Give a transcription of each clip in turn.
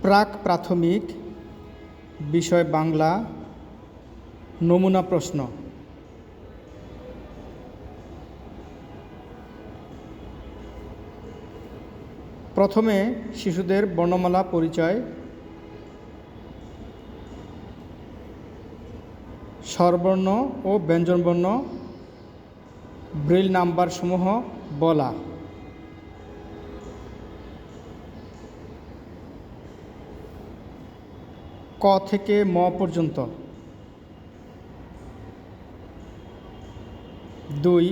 প্রাক প্রাথমিক বিষয় বাংলা নমুনা প্রশ্ন। প্রথমে শিশুদের বর্ণমালা পরিচয়, স্বরবর্ণ ও ব্যঞ্জনবর্ণ, ব্রেইল নাম্বারসমূহ বলা। ক থেকে ম পর্যন্ত। 2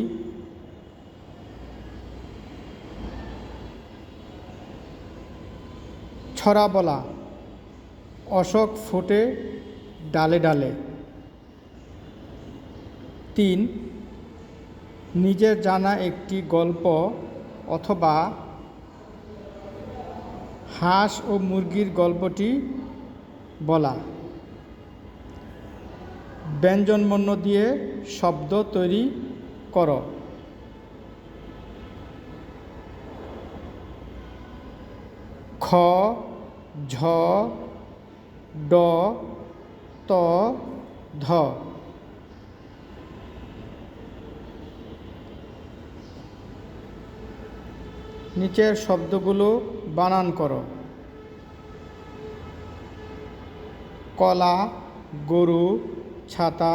ছড়া বলা, অশোক ফোটে ডালে ডালে। 3 নিজের জানা একটি গল্প অথবা হাঁস ও মুরগির গল্পটি বলা। ব্যঞ্জনবর্ণ দিয়ে শব্দ তৈরি করো। খ, ঝ, ড, ত, ধ। নিচের শব্দগুলো বানান করো। কলা, গরু, ছাতা,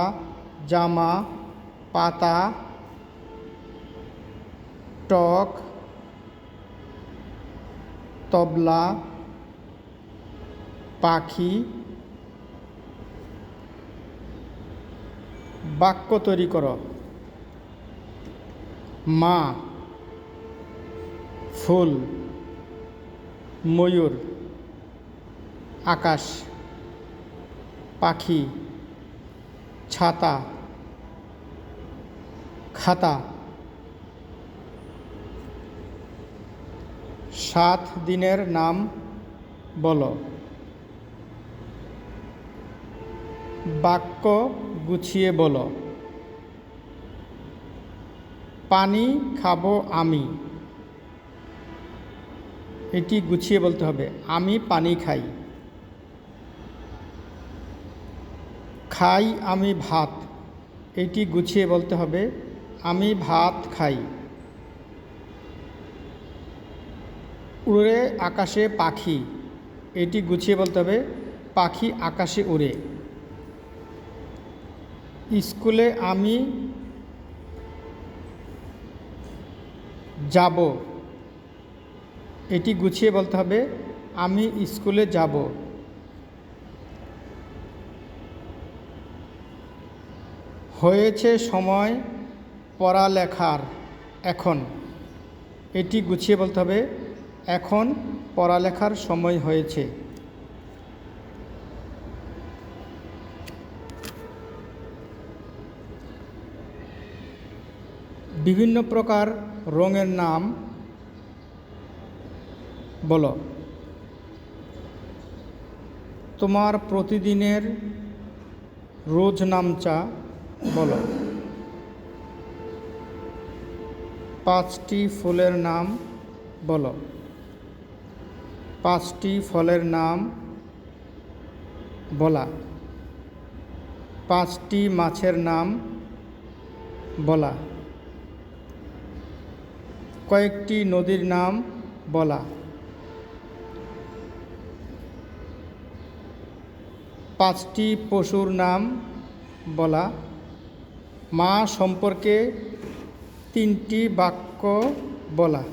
জামা, পাতা, টক, তবলা, পাখি। বাক্য তৈরি করো। মা, ফুল, ময়ূর, আকাশ, পাখি, ছাতা, খাতা। 7 দিনের নাম বলো। বাক্য গুছিয়ে বলো। পানি খাবো আমি। এটি গুছিয়ে বলতে হবে, আমি পানি খাই। খাই আমি ভাত। এটি গুছিয়ে বলতে হবে, আমি ভাত খাই। উড়ে আকাশে পাখি। এটি গুছিয়ে বলতে হবে, পাখি আকাশে উড়ে। স্কুলে আমি যাব। এটি গুছিয়ে বলতে হবে, আমি স্কুলে যাব। হয়েছে সময় পড়ালেখার এখন। এটি গুছিয়ে বলতে হবে, এখন পড়ালেখার সময় হয়েছে। বিভিন্ন প্রকার রঙের নাম বলো। তোমার প্রতিদিনের রোজনামচা বলো। 5টি ফুলের নাম বলো। 5টি ফলের নাম বলা। 5টি মাছের নাম বলা। কয়েকটি নদীর নাম বলা। 5টি পশুর নাম বলা। মা সম্পর্কে 3টি বাক্য বলা।